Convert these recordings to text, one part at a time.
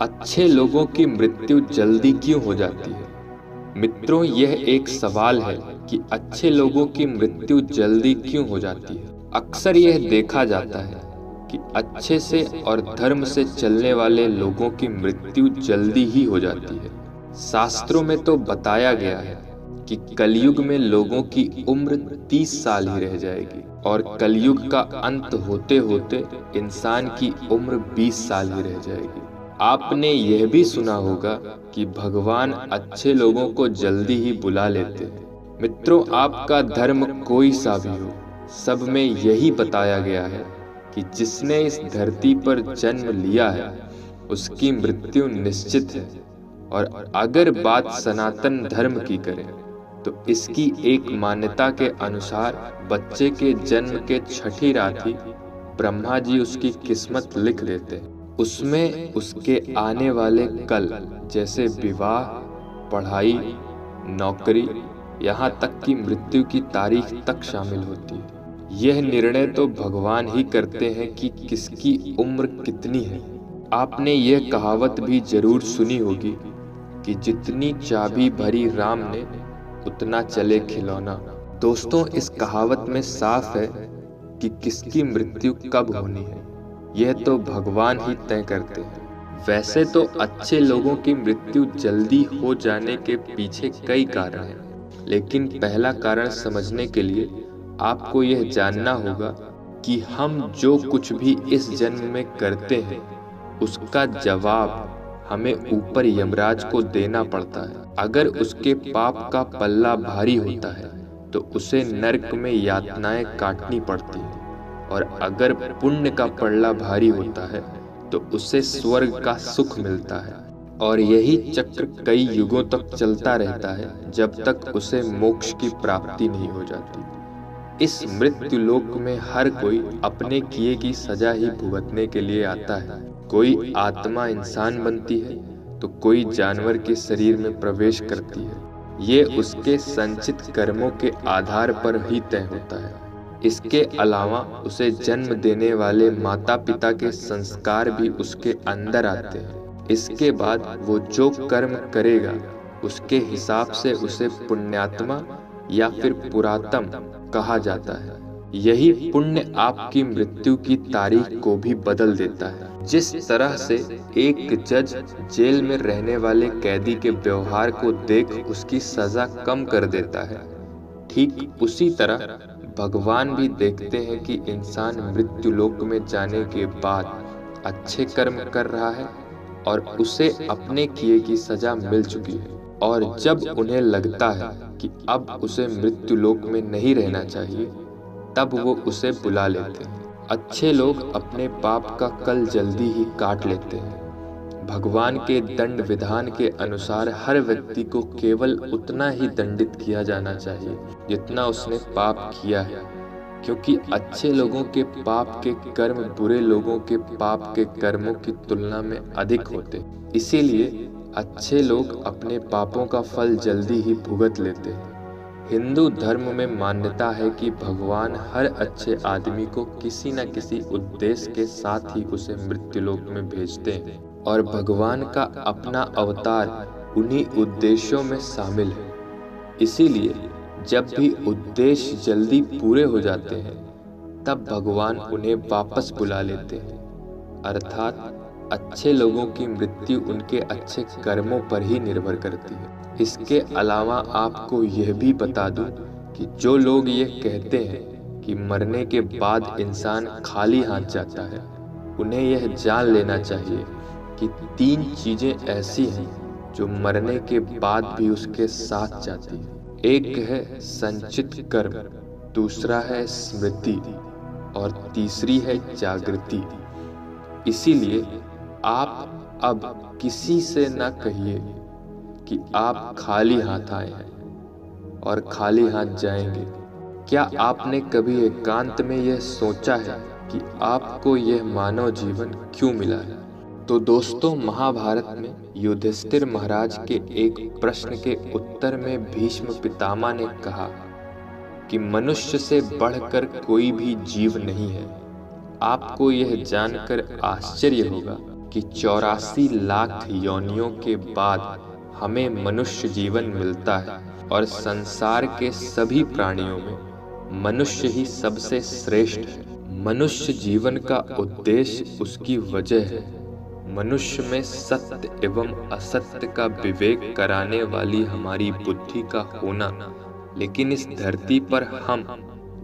अच्छे लोगों की मृत्यु जल्दी क्यों हो जाती है? मित्रों, यह एक सवाल है कि अच्छे लोगों की मृत्यु जल्दी क्यों हो जाती है। अक्सर यह देखा जाता है कि अच्छे से और धर्म से चलने वाले लोगों की मृत्यु जल्दी ही हो जाती है। शास्त्रों में तो बताया गया है कि कलयुग में लोगों की उम्र 30 साल ही रह जाएगी और कलयुग का अंत होते होते इंसान की उम्र 20 साल ही रह जाएगी। आपने यह भी सुना होगा कि भगवान अच्छे लोगों को जल्दी ही बुला लेते हैं। मित्रों, आपका धर्म कोई सा भी हो, सब में यही बताया गया है कि जिसने इस धरती पर जन्म लिया है उसकी मृत्यु निश्चित है। और अगर बात सनातन धर्म की करें तो इसकी एक मान्यता के अनुसार बच्चे के जन्म के छठी रात ही ब्रह्मा जी उसकी किस्मत लिख देते हैं। उसमें उसके आने वाले कल जैसे विवाह, पढ़ाई, नौकरी, यहाँ तक कि मृत्यु की तारीख तक शामिल होती है। यह निर्णय तो भगवान ही करते हैं कि किसकी उम्र कितनी है। आपने यह कहावत भी जरूर सुनी होगी कि जितनी चाबी भरी राम ने उतना चले खिलौना। दोस्तों, इस कहावत में साफ है कि किसकी मृत्यु कब होनी है यह तो भगवान ही तय करते हैं। वैसे तो अच्छे लोगों की मृत्यु जल्दी हो जाने के पीछे कई कारण हैं, लेकिन पहला कारण समझने के लिए आपको यह जानना होगा कि हम जो कुछ भी इस जन्म में करते हैं उसका जवाब हमें ऊपर यमराज को देना पड़ता है। अगर उसके पाप का पल्ला भारी होता है तो उसे नरक में यातनाएं काटनी पड़ती है, और अगर पुण्य का पल्ला भारी होता है तो उसे स्वर्ग का सुख मिलता है। और यही चक्र कई युगों तक चलता रहता है जब तक उसे मोक्ष की प्राप्ति नहीं हो जाती। इस मृत्यु लोक में हर कोई अपने किए की सजा ही भुगतने के लिए आता है। कोई आत्मा इंसान बनती है तो कोई जानवर के शरीर में प्रवेश करती है। ये उसके संचित कर्मों के आधार पर ही तय होता है। इसके अलावा उसे जन्म देने वाले माता पिता के संस्कार भी उसके अंदर आते हैं। इसके बाद वो जो कर्म करेगा उसके हिसाब से उसे पुण्यात्मा या फिर पुरातम कहा जाता है। यही पुण्य आपकी मृत्यु की तारीख को भी बदल देता है। जिस तरह से एक जज जेल में रहने वाले कैदी के व्यवहार को देख उसकी सजा कम कर देता है, ठीक उसी तरह भगवान भी देखते हैं कि इंसान मृत्यु लोक में जाने के बाद अच्छे कर्म कर रहा है और उसे अपने किए की सजा मिल चुकी है। और जब उन्हें लगता है कि अब उसे मृत्यु लोक में नहीं रहना चाहिए, तब वो उसे बुला लेते हैं। अच्छे लोग अपने पाप का कल जल्दी ही काट लेते हैं। भगवान के दंड विधान के अनुसार हर व्यक्ति को केवल उतना ही दंडित किया जाना चाहिए जितना उसने पाप किया है, क्योंकि अच्छे लोगों के पाप के कर्म बुरे लोगों के पाप के कर्मों की तुलना में अधिक होते। इसीलिए अच्छे लोग अपने पापों का फल जल्दी ही भुगत लेते हैं। हिंदू धर्म में मान्यता है कि भगवान हर अच्छे आदमी को किसी न किसी उद्देश्य के साथ ही उसे मृत्युलोक में भेजते हैं, और भगवान का अपना अवतार उन्हीं उद्देश्यों में शामिल है। इसीलिए जब भी उद्देश्य जल्दी पूरे हो जाते हैं तब भगवान उन्हें वापस बुला लेते हैं। अर्थात अच्छे लोगों की मृत्यु उनके अच्छे कर्मों पर ही निर्भर करती है। इसके अलावा आपको यह भी बता दूं कि जो लोग ये कहते हैं कि मरने के बाद इंसान खाली हाथ जाता है, उन्हें यह जान लेना चाहिए कि 3 चीजें ऐसी हैं जो मरने के बाद भी उसके साथ जाती हैं। एक है संचित कर्म, दूसरा है स्मृति और तीसरी है जागृति। इसीलिए आप अब किसी से न कहिए कि आप खाली हाथ आए हैं और खाली हाथ जाएंगे। क्या आपने कभी एकांत में यह सोचा है कि आपको यह मानव जीवन क्यों मिला है? तो दोस्तों, महाभारत में युधिष्ठिर महाराज के एक प्रश्न के उत्तर में भीष्म पितामह ने कहा कि मनुष्य से बढ़कर कोई भी जीव नहीं है। आपको यह जानकर आश्चर्य होगा कि 84 लाख योनियों के बाद हमें मनुष्य जीवन मिलता है और संसार के सभी प्राणियों में मनुष्य ही सबसे श्रेष्ठ है। मनुष्य जीवन का उद्देश्य उसकी वजह है। मनुष्य में सत्य एवं असत्य का विवेक कराने वाली हमारी बुद्धि का होना, लेकिन इस धरती पर हम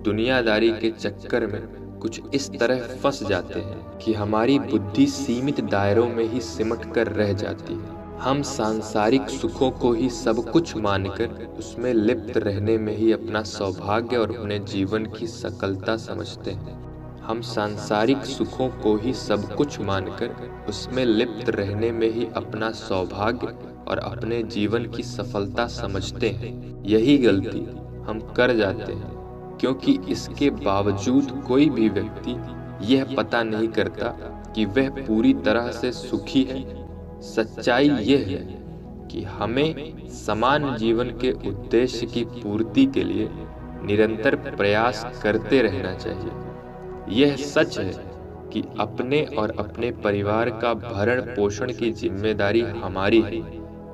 दुनियादारी के चक्कर में कुछ इस तरह फंस जाते हैं कि हमारी बुद्धि सीमित दायरों में ही सिमट कर रह जाती है। हम सांसारिक सुखों को ही सब कुछ मानकर उसमें लिप्त रहने में ही अपना सौभाग्य और अपने जीवन की सफलता समझते हैं। हम सांसारिक सुखों को ही सब कुछ मानकर उसमें लिप्त रहने में ही अपना सौभाग्य और अपने जीवन की सफलता समझते हैं। यही गलती हम कर जाते हैं, क्योंकि इसके बावजूद कोई भी व्यक्ति यह पता नहीं करता कि वह पूरी तरह से सुखी है। सच्चाई यह है कि हमें समान जीवन के उद्देश्य की पूर्ति के लिए निरंतर प्रयास करते रहना चाहिए। यह सच है कि अपने और अपने परिवार का भरण पोषण की जिम्मेदारी हमारी है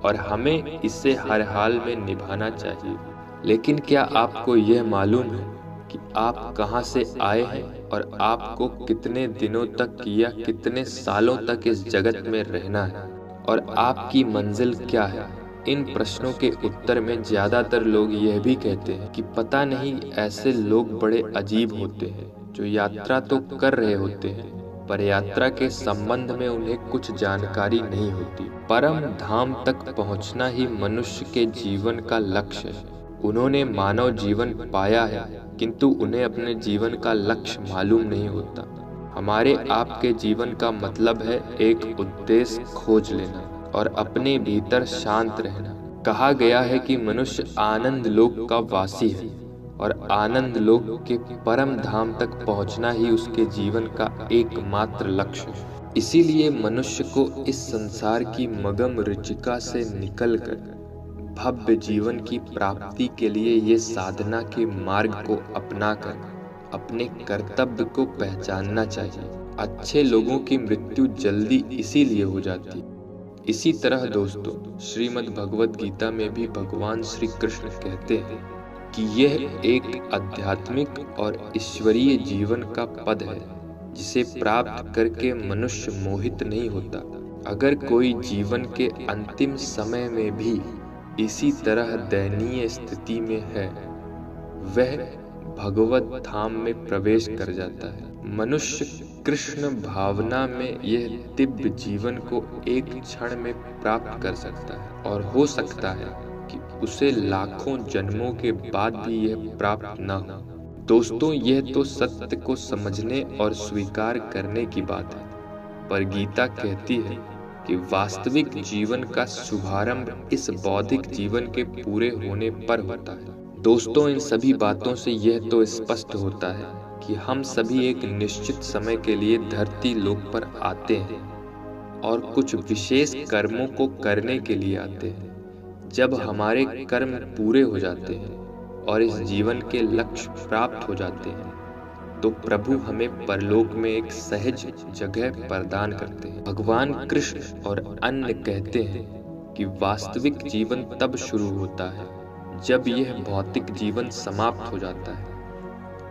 और हमें इसे हर हाल में निभाना चाहिए। लेकिन क्या आपको यह मालूम है कि आप कहां से आए हैं और आपको कितने दिनों तक या कितने सालों तक इस जगत में रहना है और आपकी मंजिल क्या है? इन प्रश्नों के उत्तर में ज्यादातर लोग यह भी कहते हैं कि पता नहीं, ऐसे लोग बड़े अजीब होते हैं जो यात्रा तो कर रहे होते हैं पर यात्रा के संबंध में उन्हें कुछ जानकारी नहीं होती। परम धाम तक पहुंचना ही मनुष्य के जीवन का लक्ष्य है। उन्होंने मानव जीवन पाया है, किंतु उन्हें अपने जीवन का लक्ष्य मालूम नहीं होता। हमारे आपके जीवन का मतलब है एक उद्देश्य खोज लेना और अपने भीतर शांत रहना। कहा गया है कि मनुष्य आनंद लोक का वासी है और आनंद लोक के परम धाम तक पहुंचना ही उसके जीवन का एकमात्र लक्ष्य है। इसीलिए मनुष्य को इस संसार की मगम रुचिका से निकलकर भव्य जीवन की प्राप्ति के लिए ये साधना के मार्ग को अपनाकर अपने कर्तव्य को पहचानना चाहिए। अच्छे लोगों की मृत्यु जल्दी इसीलिए हो जाती। इसी तरह दोस्तों, श्रीमद् भगवद गीता में भी भगवान श्री कृष्ण कहते हैं कि यह एक आध्यात्मिक और ईश्वरीय जीवन का पद है जिसे प्राप्त करके मनुष्य मोहित नहीं होता। अगर कोई जीवन के अंतिम समय में भी इसी तरह दयनीय स्थिति में है, वह भगवत धाम में प्रवेश कर जाता है। मनुष्य कृष्ण भावना में यह दिव्य जीवन को एक क्षण में प्राप्त कर सकता है और हो सकता है कि उसे लाखों जन्मों के बाद भी यह प्राप्त न हो। दोस्तों, यह तो सत्य को समझने और स्वीकार करने की बात है, पर गीता कहती है कि वास्तविक जीवन का शुभारंभ इस बौद्धिक जीवन के पूरे होने पर होता है। दोस्तों, इन सभी बातों से यह तो स्पष्ट होता है कि हम सभी एक निश्चित समय के लिए धरती लोक पर आते हैं और कुछ विशेष कर्मों को करने के लिए आते हैं। जब हमारे कर्म पूरे हो जाते हैं और इस जीवन के लक्ष्य प्राप्त हो जाते हैं, तो प्रभु हमें परलोक में एक सहज जगह प्रदान करते हैं। भगवान कृष्ण और अन्य कहते हैं कि वास्तविक जीवन तब शुरू होता है जब यह भौतिक जीवन समाप्त हो जाता है।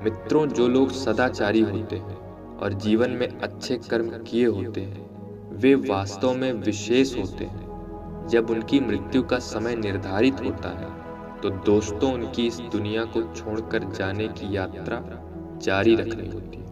मित्रों, जो लोग सदाचारी होते हैं और जीवन में अच्छे कर्म किए होते हैं, वे वास्तव में विशेष होते हैं। जब उनकी मृत्यु का समय निर्धारित होता है, तो दोस्तों उनकी इस दुनिया को छोड़कर जाने की यात्रा जारी रखनी होती है।